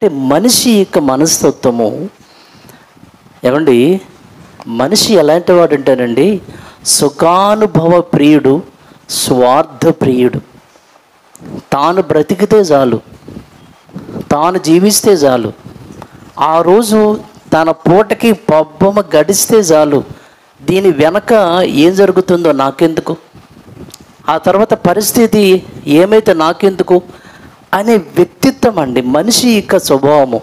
అంటే మనిషి యొక్క మనస్తత్వము ఏమండి, మనిషి ఎలాంటి వాడు అంటేనండి, సుఖానుభవ ప్రియుడు, స్వార్థ ప్రియుడు. తాను బ్రతికితే చాలు, తాను జీవిస్తే చాలు, ఆ రోజు తన పూటకి పబ్బమ గడిస్తే చాలు, దీని వెనక ఏం జరుగుతుందో నాకెందుకు, ఆ తర్వాత పరిస్థితి ఏమైతే నాకెందుకు అనే వ్యక్తిత్వం అండి మనిషి యొక్క స్వభావము.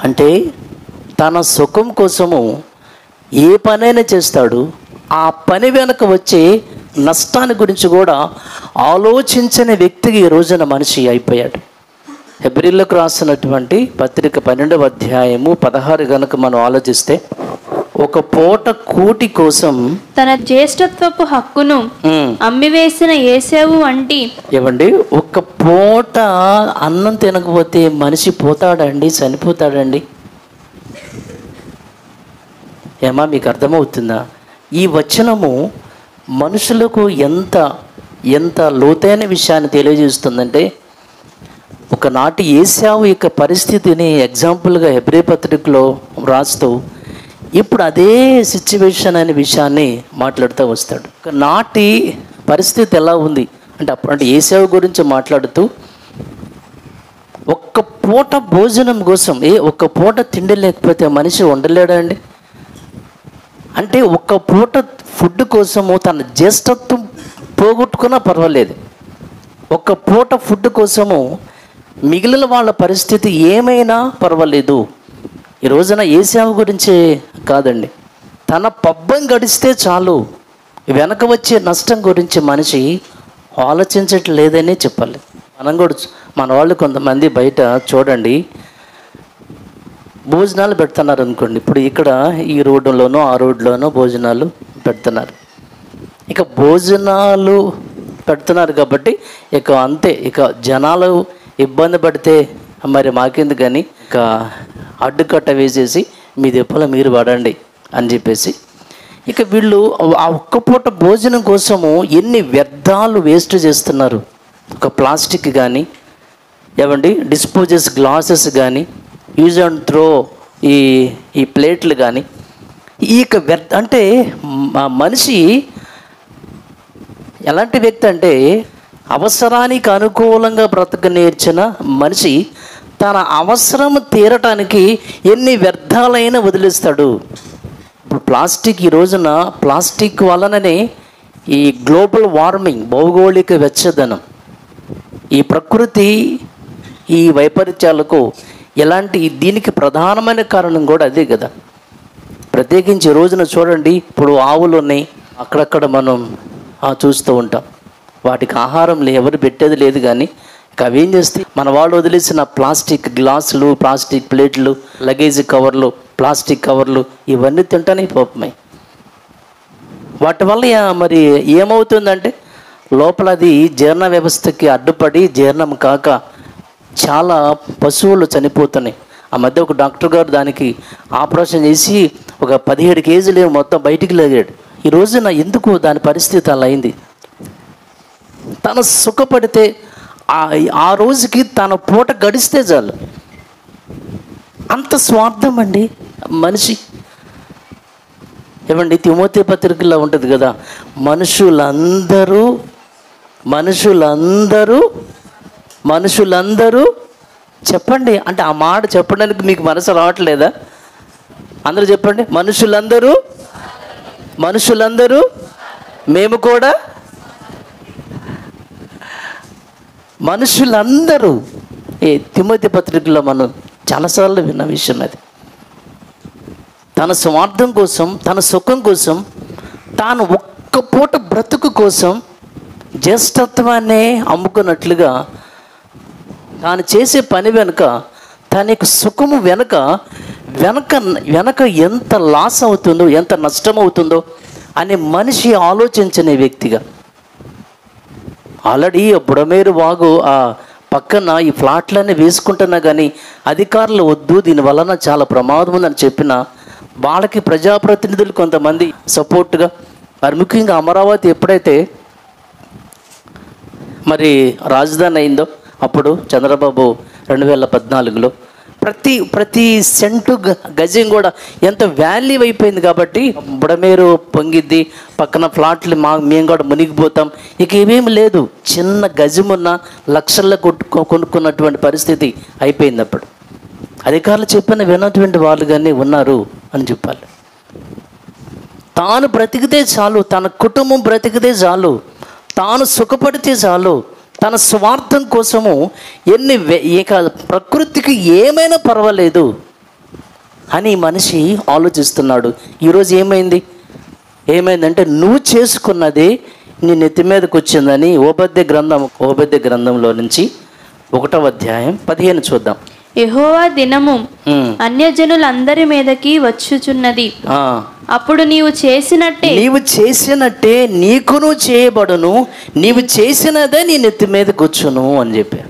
అంటే తన సుఖం కోసము ఏ పనైనా చేస్తాడు, ఆ పని వెనక వచ్చే నష్టాన్ని గురించి కూడా ఆలోచించని వ్యక్తికి ఈ రోజున మనిషి అయిపోయాడు. హెబ్రీలకు రాసినటువంటి పత్రిక 12వ అధ్యాయము 16 కనుక మనం ఆలోచిస్తే, ఒక పూట కూటి కోసం తన జ్యేష్ఠత్వపు హక్కును అమ్మివేసిన ఏశావు వంటి. ఏమండి, ఒక పూట అన్నం తినకపోతే మనిషి పోతాడండి, చనిపోతాడండి. ఏమా మీకు అర్థమవుతుందా? ఈ వచనము మనుషులకు ఎంత ఎంత లోతైన విషయాన్ని తెలియజేస్తుందంటే, ఒకనాటి ఏశావు యొక్క పరిస్థితిని ఎగ్జాంపుల్గా హెబ్రీ పత్రికలో రాస్తూ ఇప్పుడు అదే సిచ్యువేషన్ అనే విషయాన్ని మాట్లాడుతూ వస్తాడు. నాటి పరిస్థితి ఎలా ఉంది అంటే, అంటే ఏశావు గురించి మాట్లాడుతూ ఒక్క పూట భోజనం కోసం, ఒక్క పూట తిండి లేకపోతే మనిషి ఉండలేడండి. అంటే ఒక్క పూట ఫుడ్ కోసము తన జ్యేష్ఠత్వం పోగొట్టుకున్నా పర్వాలేదు, ఒక్క పూట ఫుడ్ కోసము మిగిలిన వాళ్ళ పరిస్థితి ఏమైనా పర్వాలేదు. ఈ రోజున ఏశావు గురించి కాదండి, తన పబ్బం గడిస్తే చాలు, వెనక వచ్చే నష్టం గురించి మనిషి ఆలోచించట్లేదనే చెప్పాలి. మనం కూడా మన వాళ్ళు కొంతమంది బయట చూడండి, భోజనాలు పెడుతున్నారు అనుకోండి. ఇప్పుడు ఇక్కడ ఈ రోడ్డులోనో ఆ రోడ్లోనో భోజనాలు పెడుతున్నారు. ఇక భోజనాలు పెడుతున్నారు కాబట్టి ఇక అంతే, ఇక జనాలు ఇబ్బంది పడితే మరి మాకెందుకు కానీ ఇక అడ్డుకట్ట వేసేసి మీ దెబ్బల మీరు పడండి అని చెప్పేసి, ఇక వీళ్ళు ఆ ఒక్క పూట భోజనం కోసము ఎన్ని వ్యర్థాలు వేస్ట్ చేస్తున్నారు. ఒక ప్లాస్టిక్ కానీ, ఏమండి డిస్పోజెస్ గ్లాసెస్ కానీ, యూజ్ అండ్ త్రో ఈ ప్లేట్లు కానీ, ఇక వ్యర్థ అంటే మనిషి ఎలాంటి వ్యక్తి అంటే, అవసరానికి అనుకూలంగా బ్రతక నేర్చిన మనిషి తన అవసరం తీరటానికి ఎన్ని వ్యర్థాలైనా వదిలేస్తాడు. ఇప్పుడు ప్లాస్టిక్, ఈ రోజున ప్లాస్టిక్ వలననే ఈ గ్లోబల్ వార్మింగ్, భౌగోళిక వెచ్చదనం, ఈ ప్రకృతి ఈ వైపరీత్యాలకు ఎలాంటి దీనికి ప్రధానమైన కారణం కూడా అదే కదా. ప్రత్యేకించి ఈ రోజున చూడండి, ఇప్పుడు ఆవులు ఉన్నాయి, అక్కడక్కడ మనం చూస్తూ ఉంటాం, వాటికి ఆహారం ఎవరు పెట్టేది లేదు. కానీ అవేం చేస్తే మన వాళ్ళు వదిలేసిన ప్లాస్టిక్ గ్లాసులు, ప్లాస్టిక్ ప్లేట్లు, లగేజ్ కవర్లు, ప్లాస్టిక్ కవర్లు ఇవన్నీ తింటానే పోపమై. వాటి వల్ల మరి ఏమవుతుందంటే, లోపల అది జీర్ణ వ్యవస్థకి అడ్డుపడి జీర్ణం కాక చాలా పశువులు చనిపోతున్నాయి. ఆ మధ్య ఒక డాక్టర్ గారు దానికి ఆపరేషన్ చేసి ఒక 17 కేజీలు మొత్తం బయటికి లాగాడు. ఈ రోజున ఎందుకు దాని పరిస్థితి అలా అయింది? తను సుఖపడితే ఆ రోజుకి తన పూట గడిస్తే చాలు, అంత స్వార్థం అండి మనిషి. ఏమండి, తిమోతి పత్రికలో ఉంటుంది కదా, మనుషులందరూ చెప్పండి అంటే, ఆ మాట చెప్పడానికి మీకు మనసు రావట్లేదా? అందరూ చెప్పండి, మనుషులందరూ మేము కూడా, మనుషులందరూ. తిమోతి పత్రికలో మనం చాలాసార్లు విన్న విషయం అది. తన స్వార్థం కోసం, తన సుఖం కోసం, తాను ఒక్క పూట బ్రతుకు కోసం జ్యేష్ఠత్వాన్నే అమ్ముకున్నట్లుగా తాను చేసే పని వెనుక, తన యొక్క సుఖము వెనుక ఎంత లాస్ అవుతుందో, ఎంత నష్టం అవుతుందో అనే మనిషి ఆలోచించనే వ్యక్తిగా. ఆల్రెడీ బుడమేరు వాగు ఆ పక్కన ఈ ఫ్లాట్లన్నీ వేసుకుంటున్నా కానీ అధికారులు వద్దు, దీనివలన చాలా ప్రమాదం ఉందని చెప్పిన వాళ్ళకి ప్రజాప్రతినిధులు కొంతమంది సపోర్ట్గా, మరి ముఖ్యంగా అమరావతి ఎప్పుడైతే మరి రాజధాని అయిందో అప్పుడు చంద్రబాబు 2014లో. ప్రతి సెంటు గజం కూడా ఎంత వాల్యూ అయిపోయింది. కాబట్టి బుడమేరు పొంగిద్ది, పక్కన ఫ్లాట్లు మేము కూడా మునిగిపోతాం, ఇక ఏమేమి లేదు. చిన్న గజమున్న లక్షల్లో కొనుక్కున్నటువంటి పరిస్థితి అయిపోయింది. అప్పుడు అధికారులు చెప్పిన విన్నటువంటి వాళ్ళు కానీ ఉన్నారు అని చెప్పాలి. తాను బ్రతికితే చాలు, తన కుటుంబం బ్రతికితే చాలు, తాను సుఖపడితే చాలు, తన స్వార్థం కోసము ఇక ప్రకృతికి ఏమైనా పర్వాలేదు అని మనిషి ఆలోచిస్తున్నాడు. ఈరోజు ఏమైందంటే నువ్వు చేసుకున్నది నీ నెత్తి మీదకి వచ్చిందని ఓబద్య గ్రంథంలో నుంచి 1వ అధ్యాయం 15 చూద్దాం. యెహోవా దినము అన్యజనులందరి మీదకి వచ్చుచున్నది, అప్పుడు నీవు చేసినట్టే నీకును చేయబడును, నీవు చేసినదే నీ నెత్తి మీద కూర్చును అని చెప్పారు.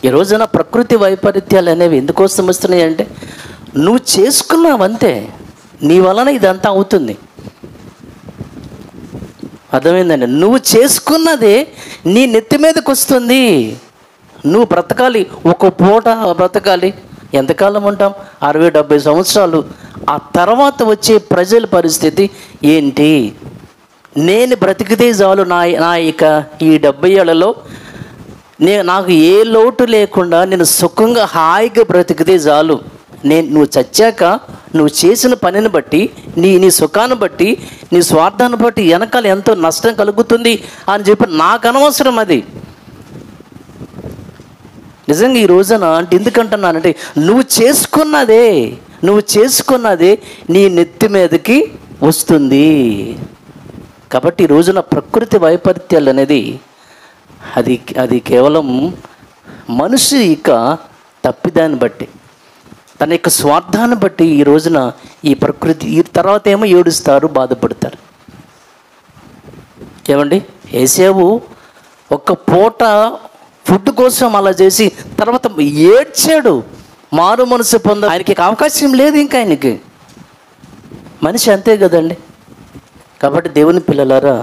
ఈ రోజున ప్రకృతి వైపరీత్యాలు అనేవి ఎందుకోసం వస్తున్నాయి అంటే నువ్వు చేసుకున్నావంతే, నీ వలన ఇదంతా అవుతుంది. అర్థమైందండి? నువ్వు చేసుకున్నదే నీ నెత్తి మీదకి వస్తుంది. నువ్వు బ్రతకాలి, ఒక పూట బ్రతకాలి. ఎంతకాలం ఉంటాం? 60-70 సంవత్సరాలు. ఆ తర్వాత వచ్చే ప్రజల పరిస్థితి ఏంటి? నేను బ్రతికితే చాలు, నా ఇక ఈ 70 ఏళ్లలో నాకు ఏ లోటు లేకుండా నేను సుఖంగా హాయిగా బ్రతికితే చాలు. నువ్వు చచ్చాక నువ్వు చేసిన పనిని బట్టి, నీ సుఖాన్ని బట్టి, నీ స్వార్థాన్ని బట్టి వెనకాల ఎంతో నష్టం కలుగుతుంది అని చెప్పి నాకు అనవసరం అది. నిజంగా ఈ రోజున అంటే ఎందుకంటున్నానంటే నువ్వు చేసుకున్నదే నీ నెత్తి మీదకి వస్తుంది. కాబట్టి ఈ రోజున ప్రకృతి వైపరీత్యాలు అనేది అది కేవలం మనిషి ఇక తప్పిదాన్ని బట్టి, తన యొక్క స్వార్థాన్ని బట్టి ఈ రోజున ఈ ప్రకృతి ఈ తర్వాత ఏమో ఏడుస్తారు, బాధపడతారు. ఏమండి? ఏసేవు ఒక్క పూట ఫుడ్ కోసం అలా చేసి తర్వాత ఏడ్చాడు, మారు మనసు ఆయనకి అవకాశం లేదు ఇంకా ఆయనకి. మనిషి అంతే కదండి. కాబట్టి దేవుని పిల్లలారా,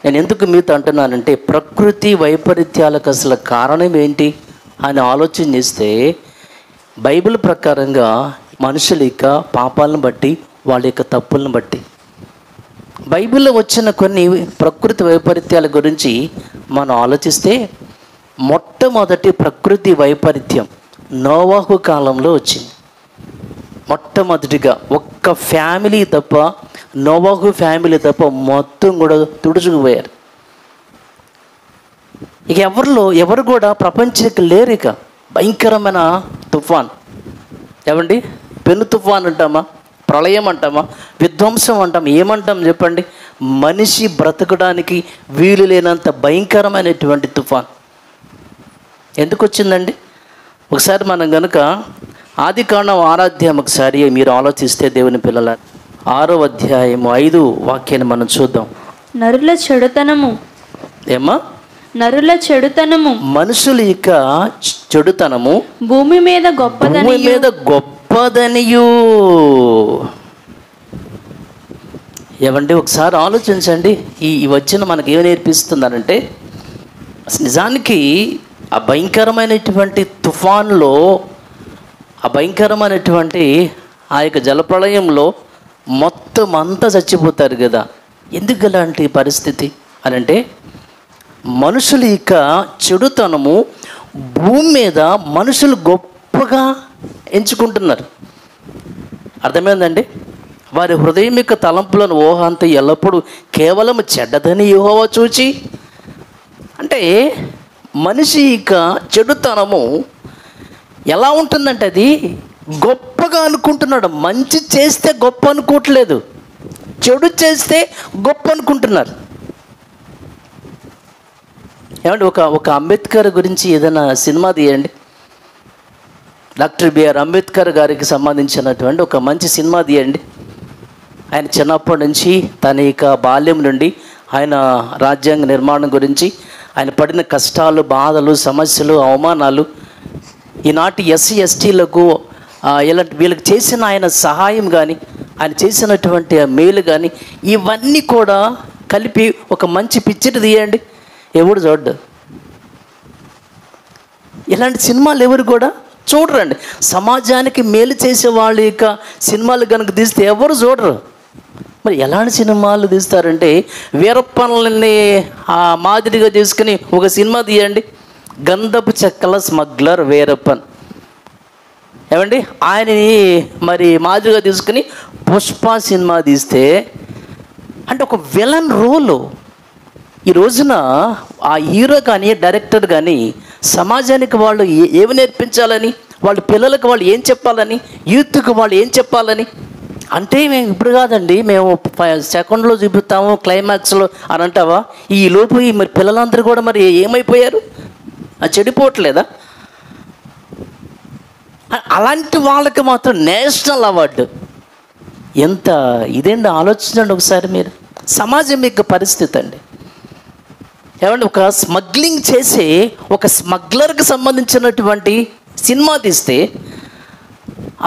నేను ఎందుకు మీతో అంటున్నానంటే ప్రకృతి వైపరీత్యాలకు అసలు కారణం ఏంటి అని ఆలోచన చేస్తే బైబిల్ ప్రకారంగా మనుషుల యొక్క పాపాలను బట్టి, వాళ్ళ యొక్క తప్పులను బట్టి, బైబిల్లో వచ్చిన కొన్ని ప్రకృతి వైపరీత్యాల గురించి మనం ఆలోచిస్తే మొట్టమొదటి ప్రకృతి వైపరీత్యం నోవాహు కాలంలో వచ్చింది. మొట్టమొదటిగా ఒక్క ఫ్యామిలీ తప్ప, నోవాహు ఫ్యామిలీ తప్ప మొత్తం కూడా తుడుచుకుపోయారు. ఇక ఎవరు కూడా ప్రపంచానికి లేరు. ఇక భయంకరమైన తుఫాన్. ఏమండి? పెను తుఫాన్ అంటామా, ప్రళయం అంటామా, విధ్వంసం అంటామా, ఏమంటాం చెప్పండి? మనిషి బ్రతకడానికి వీలు లేనంత భయంకరమైనటువంటి తుఫాన్ ఎందుకు వచ్చిందండి? ఒకసారి మనం కనుక ఆదికాండం 6వ అధ్యాయం ఒకసారి మీరు ఆలోచిస్తే దేవుని పిల్లల 6వ అధ్యాయం 5వ వాక్యాన్ని మనం చూద్దాం. నరుల చెడుతనము మనుషుల యొక్క చెడుతనము భూమి మీద గొప్పదనియు. ఏమండి? ఒకసారి ఆలోచించండి. ఈ వచనం మనకి ఏం నేర్పిస్తుందనంటే నిజానికి ఆ భయంకరమైనటువంటి తుఫాన్లో, ఆ భయంకరమైనటువంటి ఆ యొక్క జలప్రళయంలో మొత్తం అంతా చచ్చిపోతారు కదా. ఎందుకు అలాంటి పరిస్థితి అని అంటే మనుషుల యొక్క చెడుతనము భూమి మీద మనుషులు గొప్పగా ఎంచుకుంటున్నారు. అర్థమైందండి? వారి హృదయం యొక్క తలంపులను ఊహంతా ఎల్లప్పుడూ కేవలం చెడ్డదని యెహోవా చూచి, అంటే మనిషి యొక్క చెడుతనము ఎలా ఉంటుందంటే అది గొప్పగా అనుకుంటున్నాడు. మంచి చేస్తే గొప్ప అనుకోవట్లేదు, చెడు చేస్తే గొప్ప అనుకుంటున్నారు. ఏమంటే ఒక అంబేద్కర్ గురించి ఏదైనా సినిమా తీయండి. డాక్టర్ బిఆర్ అంబేద్కర్ గారికి సంబంధించినటువంటి ఒక మంచి సినిమా తీయండి. ఆయన చిన్నప్పటి నుంచి తన యొక్క బాల్యం నుండి ఆయన రాజ్యాంగ నిర్మాణం గురించి, ఆయన పడిన కష్టాలు, బాధలు, సమస్యలు, అవమానాలు, ఈనాటి ఎస్సీ ఎస్టీలకు వీళ్ళకి చేసిన ఆయన సహాయం కానీ, ఆయన చేసినటువంటి మేలు కానీ, ఇవన్నీ కూడా కలిపి ఒక మంచి పిక్చర్ తీయండి. ఎవడు చూడ్డు. ఇలాంటి సినిమాలు ఎవరు కూడా చూడరండి. సమాజానికి మేలు చేసే వాళ్ళ యొక్క సినిమాలు కనుక తీస్తే ఎవరు చూడరు. మరి ఎలాంటి సినిమాలు తీస్తారంటే వీరప్పన్ని మాదిరిగా తీసుకుని ఒక సినిమా తీయండి. గంధపు చెక్కల స్మగ్లర్ వీరప్పన్, ఏమండి, ఆయనని మరి మాదిరిగా తీసుకుని పుష్ప సినిమా తీస్తే అంటే ఒక విలన్ రోలు. ఈ రోజున ఆ హీరో కానీ డైరెక్టర్ కానీ సమాజానికి వాళ్ళు ఏమి నేర్పించాలని, వాళ్ళ పిల్లలకు వాళ్ళు ఏం చెప్పాలని, యూత్కి వాళ్ళు ఏం చెప్పాలని అంటే మేము ఇప్పుడు కాదండి, మేము సెకండ్లో చూపిస్తాము క్లైమాక్స్లో అని అంటావా? ఈ లోపు మరి పిల్లలందరూ కూడా మరి ఏమైపోయారు? చెడిపోవట్లేదా? అలాంటి వాళ్ళకి మాత్రం నేషనల్ అవార్డు. ఎంత ఇదేంటి ఆలోచించండి ఒకసారి మీరు. సమాజం యొక్క పరిస్థితి అండి. ఏమంటే ఒక స్మగ్లింగ్ చేసే ఒక స్మగ్లర్కి సంబంధించినటువంటి సినిమా తీస్తే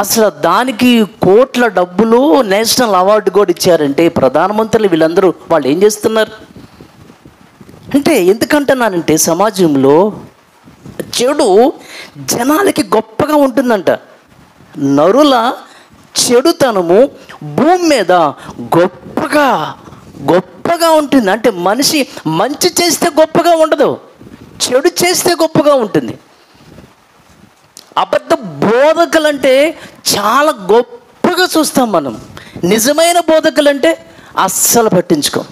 అసలు దానికి కోట్ల డబ్బులు నేషనల్ అవార్డు కూడా ఇచ్చారంటే ప్రధానమంత్రులు వీళ్ళందరూ వాళ్ళు ఏం చేస్తున్నారు అంటే, ఎందుకంటున్నానంటే సమాజంలో చెడు జనాలకి గొప్పగా ఉంటుందంట. నరుల చెడుతనము భూమి మీద గొప్పగా ఉంటుంది. అంటే మనిషి మంచి చేస్తే గొప్పగా ఉండదు, చెడు చేస్తే గొప్పగా ఉంటుంది. అబద్ధ బోధకులంటే చాలా గొప్పగా చూస్తాం మనం. నిజమైన బోధకులంటే అస్సలు పట్టించుకోం.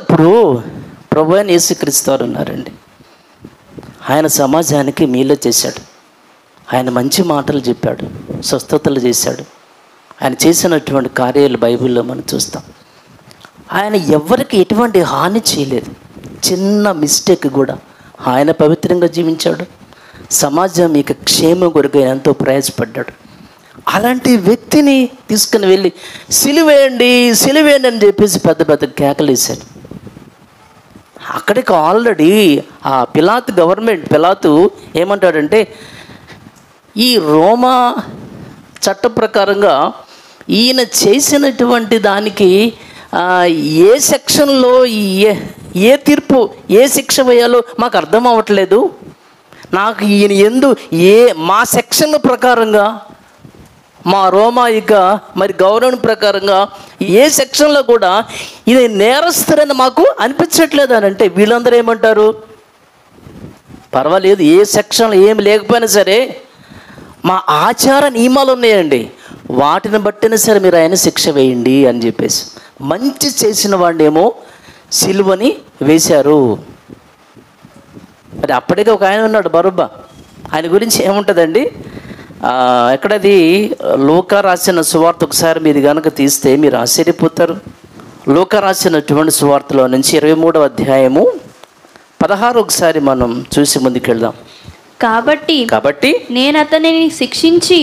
ఇప్పుడు ప్రభు అయిన యేసుక్రీస్తు వారు ఉన్నారండి. ఆయన సమాజానికి మేలు చేశాడు. ఆయన మంచి మాటలు చెప్పాడు, స్వస్థతలు చేశాడు. ఆయన చేసినటువంటి కార్యాలు బైబిల్లో మనం చూస్తాం. ఆయన ఎవరికి ఎటువంటి హాని చేయలేదు. చిన్న మిస్టేక్ కూడా ఆయన పవిత్రంగా జీవించాడు. సమాజం యొక్క క్షేమం కొరకు ఎంతో ప్రయాసపడ్డాడు. అలాంటి వ్యక్తిని తీసుకుని వెళ్ళి సిలువేయండి అని చెప్పేసి పెద్ద పెద్ద కేకలేశాడు. అక్కడికి ఆల్రెడీ ఆ పిలాతు ఏమంటాడంటే, ఈ రోమా చట్ట ప్రకారంగా ఈయన చేసినటువంటి దానికి ఏ సెక్షన్లో ఏ తీర్పు ఏ శిక్ష వేయాలో మాకు అర్థం అవ్వట్లేదు. నాకు ఈయన మా సెక్షన్ ప్రకారంగా, మా రోమాయిక మరి గౌరవం ప్రకారంగా ఏ సెక్షన్లో కూడా ఇది నేరస్తురని మాకు అనిపించట్లేదు అని అంటే, వీళ్ళందరూ ఏమంటారు, పర్వాలేదు ఏ సెక్షన్లో ఏమి లేకపోయినా సరే మా ఆచార నియమాలు ఉన్నాయండి, వాటిని బట్టినా సరే మీరు ఆయన శిక్ష వేయండి అని చెప్పేసి మంచి చేసిన వాడినేమో సిలువని వేశారు. మరి అప్పటికే ఒక ఆయన ఉన్నాడు బరబ్బా. ఆయన గురించి ఏముంటుందండి, ఎక్కడది లూకా రాసిన సువార్త ఒకసారి మీరు కనుక తీస్తే మీరు ఆశ్చర్యపోతారు. లూకా రాసినటువంటి సువార్తలో నుంచి 23వ అధ్యాయము 16 ఒకసారి మనం చూసి ముందుకెళ్దాం. కాబట్టి నేను అతనిని శిక్షించి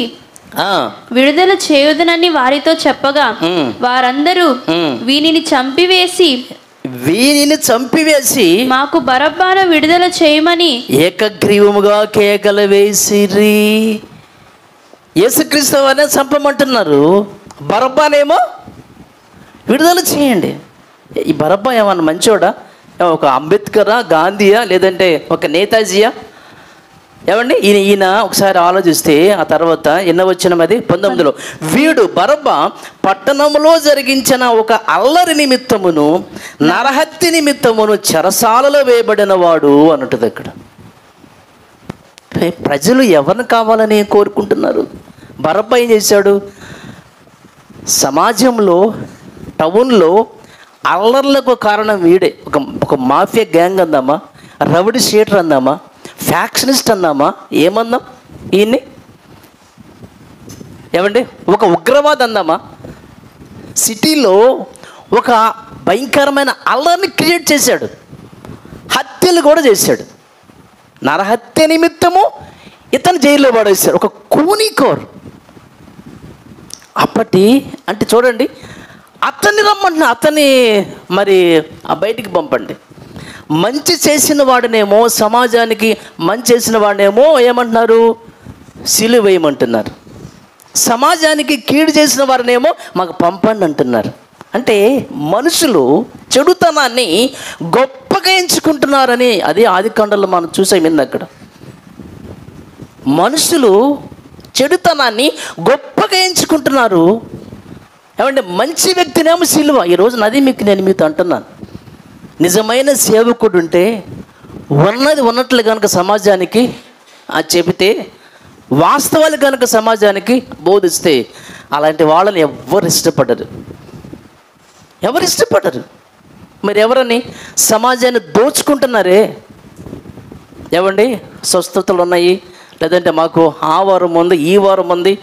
విడుదల చేయుదునని వారితో చెప్పగా వారందరూ వీనిని చంపివేసి మాకు బరబ్బాను విడుదల చేయమని ఏకగ్రీవముగా కేకలు వేసిరి. యేసుక్రీస్తు వారిని చంపమంటున్నారు, బరబ్బానేమో విడుదల చేయండి. ఈ బరబ్బా ఏమన్నా మంచోడా? ఒక అంబేద్కరా, గాంధీయా, లేదంటే ఒక నేతాజీయా? ఏమండి, ఈయన ఒకసారి ఆలోచిస్తే ఆ తర్వాత ఎన్న వచ్చినది 19లో, వీడు బరబ్బా పట్టణంలో జరిగించిన ఒక అల్లరి నిమిత్తమును నరహత్య నిమిత్తమును చెరసాలలో వేయబడిన వాడు అన్నట్టుది. అక్కడ ప్రజలు ఎవరిని కావాలని కోరుకుంటున్నారు? బరబ్బా ఏం చేశాడు? సమాజంలో టౌన్లో అల్లర్లకు కారణం వీడే. ఒక మాఫియా గ్యాంగ్ అందామా, రౌడీ షీటర్ అందామా, ఫ్యాక్షనిస్ట్ అన్నామా, ఏమన్నాం ఈయన్ని? ఏమండి, ఒక ఉగ్రవాది అందామా? సిటీలో ఒక భయంకరమైన అల్లరిని క్రియేట్ చేశాడు, హత్యలు కూడా చేశాడు. నరహత్య నిమిత్తము ఇతను జైల్లో పడేశాడు, ఒక కూనీకోర్. అంటే చూడండి, అతన్ని రమ్మంటున్నా, అతన్ని మరి బయటికి పంపండి. మంచి చేసిన వాడినేమో, సమాజానికి మంచి చేసిన వాడినేమో ఏమంటున్నారు, సిలువ వేయమంటున్నారు. సమాజానికి కీడు చేసిన వారినేమో మాకు పంపండి అంటున్నారు. అంటే మనుషులు చెడుతనాన్ని గొప్పగా ఎంచుకుంటున్నారని, అదే ఆదికాండంలో మనం చూసాం. అక్కడ మనుషులు చెడుతనాన్ని గొప్పగా ఎంచుకుంటున్నారు. ఏమంటే మంచి వ్యక్తినేమో సిలువ. ఈరోజు నది నేను మీతో అంటున్నాను, నిజమైన సేవకుడు ఉంటే ఉన్నది ఉన్నట్లు కనుక సమాజానికి చెబితే, వాస్తవాలు కనుక సమాజానికి బోధిస్తే, అలాంటి వాళ్ళని ఎవరు ఇష్టపడరు. మరి ఎవరని? సమాజాన్ని దోచుకుంటున్నారే. ఏమండి, స్వస్థతలు ఉన్నాయి, లేదంటే మాకు ఆ వారం ఉంది, ఈ వారం ఉంది,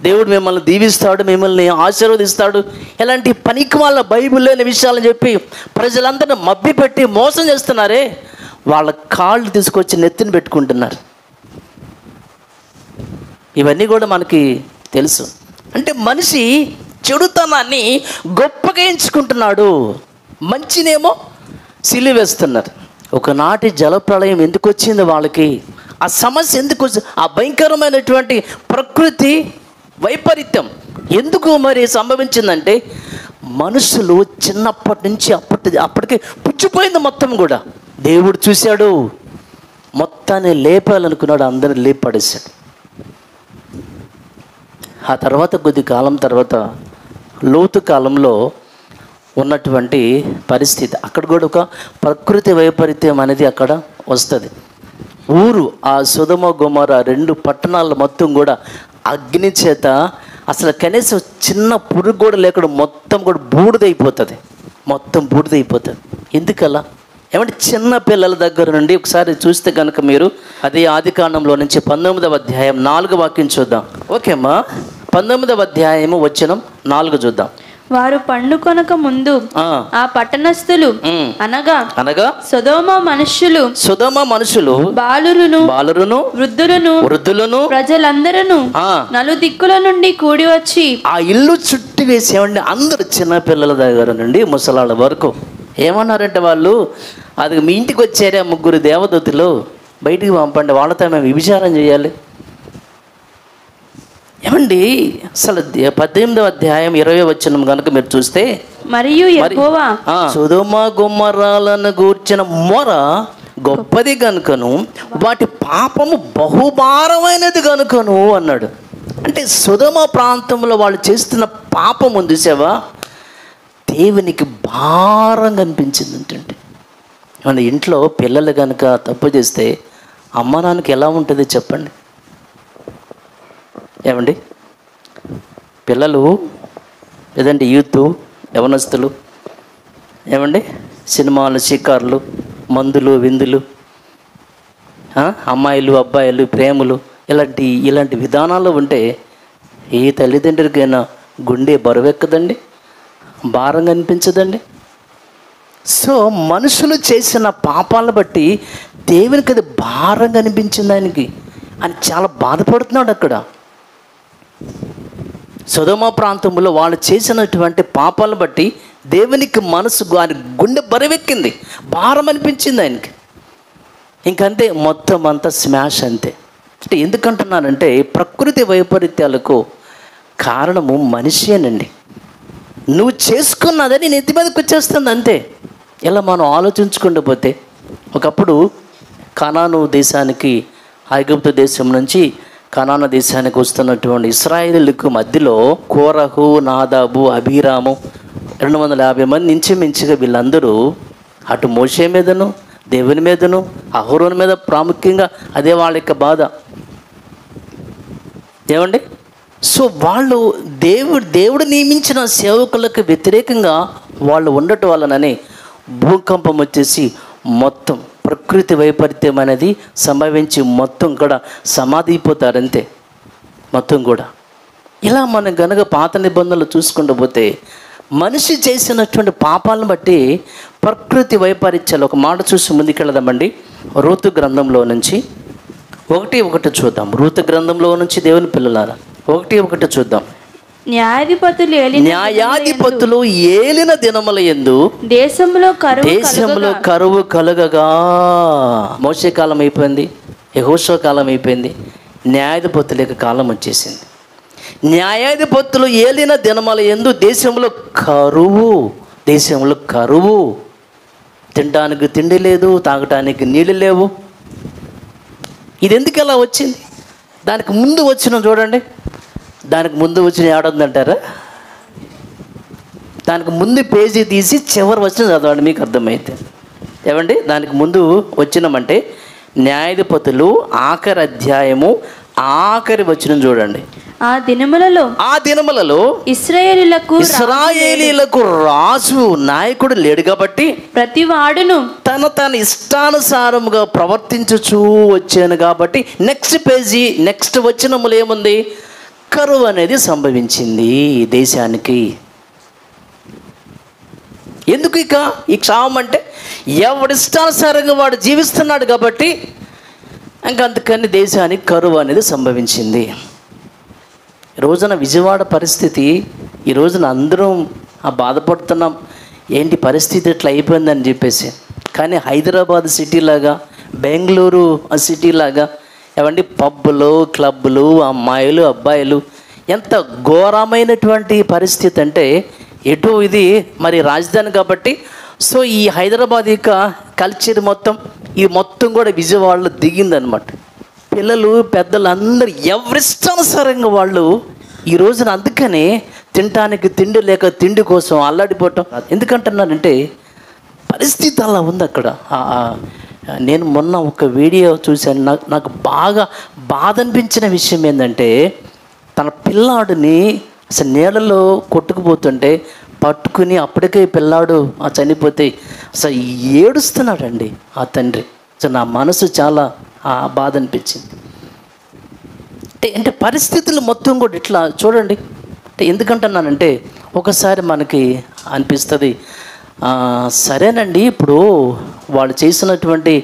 దేవుడు మిమ్మల్ని దీవిస్తాడు, మిమ్మల్ని ఆశీర్వదిస్తాడు, ఇలాంటి పనికి వాళ్ళ బైబిల్ లేని విషయాలని చెప్పి ప్రజలందరినీ మభ్యపెట్టి మోసం చేస్తున్నారే, వాళ్ళ కాళ్ళు తీసుకొచ్చి నెత్తిని పెట్టుకుంటున్నారు. ఇవన్నీ కూడా మనకి తెలుసు. అంటే మనిషి చెడుతనాన్ని గొప్పగా ఎంచుకుంటున్నాడు, మంచినేమో సిలువేస్తున్నారు. ఒకనాటి జలప్రళయం ఎందుకు వచ్చింది వాళ్ళకి? ఆ సమస్య ఎందుకు వచ్చింది? ఆ భయంకరమైనటువంటి ప్రకృతి వైపరీత్యం ఎందుకు మరి సంభవించిందంటే, మనుషులు చిన్నప్పటి నుంచి అప్పటికి పుచ్చిపోయింది మొత్తం కూడా. దేవుడు చూశాడు, మొత్తాన్ని లేపాలనుకున్నాడు, అందరిని లేపడేశాడు. ఆ తర్వాత కొద్ది కాలం తర్వాత లోతు కాలంలో ఉన్నటువంటి పరిస్థితి, అక్కడ కూడా ఒక ప్రకృతి వైపరీత్యం అనేది అక్కడ వస్తుంది. ఊరు, ఆ సొదొమ గొమొర్రా 2 పట్టణాలు మొత్తం కూడా అగ్ని చేత అసలు కనీసం చిన్న పురుగు కూడా లేకుండా మొత్తం కూడా బూడిదైపోతుంది. ఎందుకలా? ఏమంటే చిన్న పిల్లల దగ్గర నుండి ఒకసారి చూస్తే కనుక మీరు అదే ఆదికాండంలో నుంచి 19వ అధ్యాయం 4వ వాక్యం చూద్దాం. ఓకే అమ్మా, 19వ అధ్యాయము వచనం 4 చూద్దాం. వారు పండుకొనక ముందు ఆ పట్టణస్థులు అనగా సొదొమ మనుషులు బాలురును వృద్ధులను ప్రజలందరూ నలుదిక్కుల నుండి కూడి వచ్చి ఆ ఇల్లు చుట్టి వేసేవండి. అందరూ చిన్న పిల్లల దగ్గర నుండి ముసలాళ్ళ వరకు ఏమన్నారంటే, వాళ్ళు అది మీ ఇంటికి వచ్చారే 3 దేవదూతలు, బయటికి పంపండి, వాళ్ళతో మేము వ్యభిచారం చేయాలి. ఏమండి, అసలు 18వ అధ్యాయం 20వ వచనం కనుక మీరు చూస్తే, మరియు యెహోవా సొదొమ గొమొర్రాలను గూర్చిన మొర గొప్పది గనుకను, వాటి పాపము బహుభారమైనది గనుకను అన్నాడు. అంటే సొదొమ ప్రాంతంలో వాళ్ళు చేస్తున్న పాపం ఉంది సేవా, దేవునికి భారంగా అనిపించింది. ఏంటంటే మన ఇంట్లో పిల్లలు కనుక తప్పు చేస్తే అమ్మ నాన్నకి ఎలా ఉంటుంది చెప్పండి? ఏమండి, పిల్లలు లేదంటే యూత్ యవనస్తులు ఏమండి, సినిమాలు, షికార్లు, మందులు, విందులు, అమ్మాయిలు అబ్బాయిలు ప్రేమలు, ఇలాంటి విధానాలు ఉంటే ఏ తల్లిదండ్రులకైనా గుండె బరువెక్కదండి, భారంగా అనిపించదండి. సో మనుషులు చేసిన పాపాలను బట్టి దేవునికి అది భారంగా అనిపించింది ఆయనకి, అని చాలా బాధపడుతున్నాడు. అక్కడ సొదొమ ప్రాంతంలో వాళ్ళు చేసినటువంటి పాపాలను బట్టి దేవునికి మనసు, ఆయన గుండె బరువెక్కింది, భారం అనిపించింది ఆయనకి. ఇంకంతే, మొత్తం అంతా స్మాష్ అంతే. అంటే ఎందుకంటున్నానంటే, ప్రకృతి వైపరీత్యాలకు కారణము మనిషేనండి. నువ్వు చేసుకున్నదని నెత్తి మీదకి వచ్చేస్తుంది అంతే. ఇలా మనం ఆలోచించుకుంటూ పోతే, ఒకప్పుడు కనాను దేశానికి, ఐగుప్తు దేశం నుంచి కనాను దేశానికి వస్తున్నటువంటి ఇశ్రాయేలులకు మధ్యలో కోరహు, నాదాబు, అబీరాము 250 మంది ఇంచుమించుగా వీళ్ళందరూ అటు మోషే మీదను, దేవుని మీదను, అహరోను మీద ప్రాముఖ్యంగా అదే వాళ్ళ యొక్క బాధ. ఏమండి, సో వాళ్ళు దేవుడు నియమించిన సేవకులకు వ్యతిరేకంగా వాళ్ళు ఉండటం వలనని భూకంపం వచ్చేసి మొత్తం ప్రకృతి వైపరీత్యం అనేది సంభవించి మొత్తం కూడా సమాధిపోతారంతే మొత్తం కూడా. ఇలా మనం కనుక పాత నిబంధనలు చూసుకుంటూ పోతే మనిషి చేసినటువంటి పాపాలను బట్టి ప్రకృతి వైపరీత్యాలు. ఒక మాట చూసి ముందుకెళ్దామండి. రూతు గ్రంథంలో నుంచి 1:1 చూద్దాం. రూతు గ్రంథంలో నుంచి దేవుని పిల్లలారా 1:1 చూద్దాం. న్యాయాధిపతులు ఏలిన దినముల యందు దేశంలో కరువు కలుగగా, మోషే కాలం అయిపోయింది, యెహోషువ కాలం అయిపోయింది, న్యాయాధిపతుల యొక్క కాలం వచ్చేసింది. న్యాయాధిపతులు ఏలిన దినముల యందు దేశంలో కరువు, తినడానికి తిండి లేదు, తాగటానికి నీళ్ళు లేవు. ఇది ఎందుకు ఎలా వచ్చింది? దానికి ముందు వచ్చిన చూడండి, దానికి ముందు వచ్చిన ఏడుందంటారా? దానికి ముందు పేజీ తీసి చివరి వచ్చిన చదవండి, మీకు అర్థమైతే. ఏమండి, దానికి ముందు వచ్చినామంటే న్యాయాధిపతులు ఆఖరి అధ్యాయము ఆఖరి వచనం చూడండి. ఆ దినములలో ఇశ్రాయేలీలకు రాజు నాయకుడు లేడు కాబట్టి ప్రతి వాడును తన ఇష్టానుసారముగా ప్రవర్తించుచూ వచ్చాను కాబట్టి నెక్స్ట్ పేజీ నెక్స్ట్ వచనములు ఏముంది? కరువు అనేది సంభవించింది దేశానికి. ఎందుకు ఇక ఈ క్షామం అంటే ఎవడిష్టానుసారంగా వాడు జీవిస్తున్నాడు కాబట్టి అందుకని దేశానికి కరువు అనేది సంభవించింది. ఈ రోజున విజయవాడ పరిస్థితి, ఈ రోజున అందరం బాధపడుతున్నాం, ఏంటి పరిస్థితి ఇట్లా అయిపోయిందని చెప్పేసి. కానీ హైదరాబాద్ సిటీలాగా, బెంగళూరు సిటీలాగా ఏమండి పబ్బులు, క్లబ్బులు, అమ్మాయిలు, అబ్బాయిలు, ఎంత ఘోరమైనటువంటి పరిస్థితి అంటే ఎటు ఇది మరి రాజధాని కాబట్టి. సో ఈ హైదరాబాద్ యొక్క కల్చర్ ఈ మొత్తం కూడా విజయవాడలో దిగిందనమాట. పిల్లలు పెద్దలు అందరూ ఎవరిష్టానుసారంగా వాళ్ళు ఈ రోజున అందుకనే తినటానికి తిండి లేక తిండి కోసం అల్లాడిపోవటం. ఎందుకంటున్నానంటే పరిస్థితి అలా ఉంది అక్కడ. నేను మొన్న ఒక వీడియో చూశాను, నాకు బాగా బాధ అనిపించిన విషయం ఏంటంటే, తన పిల్లాడిని అసలు నీళ్ళలో కొట్టుకుపోతుంటే పట్టుకుని అప్పటికే పిల్లాడు చనిపోతే అసలు ఏడుస్తున్నాడండి ఆ తండ్రి. సో నా మనసు చాలా బాధ అనిపించింది. అంటే పరిస్థితులు మొత్తం కూడా ఇట్లా చూడండి. అంటే ఎందుకంటున్నానంటే ఒకసారి మనకి అనిపిస్తుంది, సరేనండి ఇప్పుడు వాళ్ళు చేసినటువంటి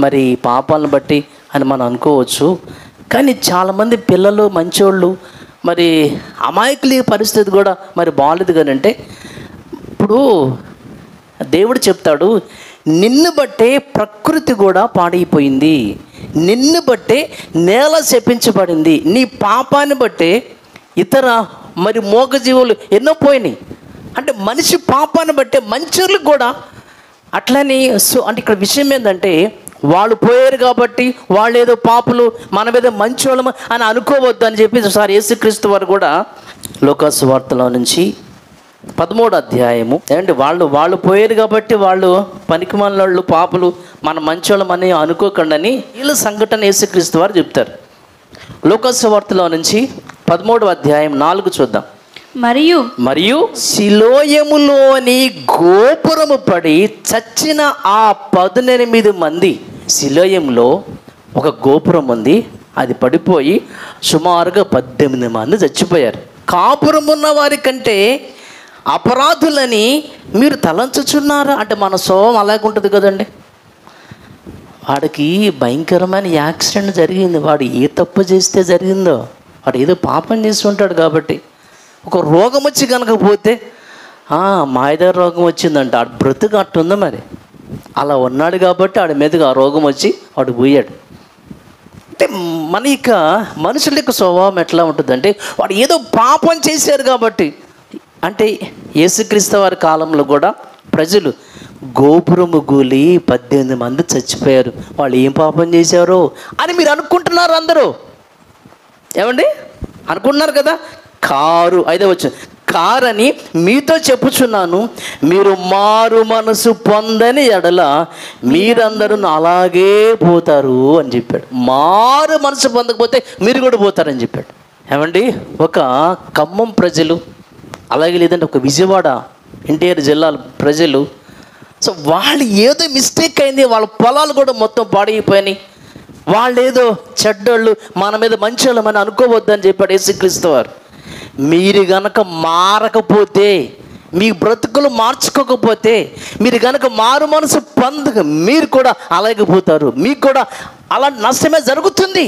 మరి పాపాలను బట్టి అని మనం అనుకోవచ్చు. కానీ చాలామంది పిల్లలు మంచోళ్ళు మరి అమాయకుల పరిస్థితి కూడా మరి బాగాలేదు. కానీ అంటే ఇప్పుడు దేవుడు చెప్తాడు, నిన్ను బట్టే ప్రకృతి కూడా పాడైపోయింది, నిన్ను బట్టే నేల శపించబడింది, నీ పాపాన్ని బట్టే ఇతర మరి మూగజీవులు ఎన్నో పోయినాయి. అంటే మనిషి పాపాన్ని బట్టే మంచోళ్ళకు కూడా అట్లని. సో అంటే ఇక్కడ విషయం ఏంటంటే వాళ్ళు పోయారు కాబట్టి వాళ్ళు ఏదో పాపులు, మనమేదో మంచోళ్ళము అని అనుకోవద్దు అని చెప్పి ఒకసారి యేసుక్రీస్తు వారు కూడా లోకాసు వార్తలో నుంచి 13వ అధ్యాయము ఏంటి వాళ్ళు పోయారు కాబట్టి వాళ్ళు పనికిమాలినోళ్ళు, పాపులు, మన మంచోళ్ళమని అనుకోకండి వీళ్ళ సంఘటన యేసుక్రీస్తు వారు చెప్తారు. లోకాసు వార్తలో నుంచి 13వ అధ్యాయం 4 చూద్దాం. మరియు సిలోయములోని గోపురము పడి చచ్చిన ఆ 18 మంది. సిలోయంలో ఒక గోపురం ఉంది, అది పడిపోయి సుమారుగా 18 మంది చచ్చిపోయారు. కాపురం ఉన్న వారి కంటే అపరాధులని మీరు తలంచుచున్నారా? అంటే మన స్వభావం అలాగే ఉంటుంది కదండి. వాడికి భయంకరమైన యాక్సిడెంట్ జరిగింది, వాడు ఏ తప్పు చేస్తే జరిగిందో, వాడు ఏదో పాపం చేసి ఉంటాడు కాబట్టి. ఒక రోగం వచ్చి కనుక పోతే మాయదారి రోగం వచ్చిందంట, ఆడు బ్రతుకు అట్టుంది. మరి అలా ఉన్నాడు కాబట్టి ఆడి మీదకి ఆ రోగం వచ్చి వాడు పోయాడు. అంటే మన యొక్క మనుషుల యొక్క స్వభావం ఎట్లా ఉంటుందంటే వాడు ఏదో పాపం చేశారు కాబట్టి. అంటే యేసుక్రీస్తు వారి కాలంలో కూడా ప్రజలు గోపురము గూలి 18 మంది చచ్చిపోయారు. వాళ్ళు ఏం పాపం చేశారో అని మీరు అనుకుంటున్నారు అందరూ. ఏమండి అనుకుంటున్నారు కదా. 5వ వచనం, కారని మీతో చెప్పుచున్నాను, మీరు మారు మనసు పొందని ఎడల మీరందరూ అలాగే పోతారు అని చెప్పాడు. మారు మనసు పొందకపోతే మీరు కూడా పోతారని చెప్పాడు. ఏమండి ఒక ఖమ్మం ప్రజలు, అలాగే లేదంటే ఒక విజయవాడ ఎన్టీఆర్ జిల్లా ప్రజలు, సో వాళ్ళు ఏదో మిస్టేక్ అయింది, వాళ్ళ పొలాలు కూడా మొత్తం పాడైపోయినాయి, వాళ్ళు ఏదో చెడ్డోళ్ళు, మన మీద మంచోళ్ళమని అనుకోవద్దని చెప్పాడు యేసుక్రీస్తు వారు. మీరు గనక మారకపోతే, మీ బ్రతుకులు మార్చుకోకపోతే, మీరు గనక మారు మనసు పొందక మీరు కూడా అలాగే పోతారు, మీకు కూడా అలా నష్టమే జరుగుతుంది.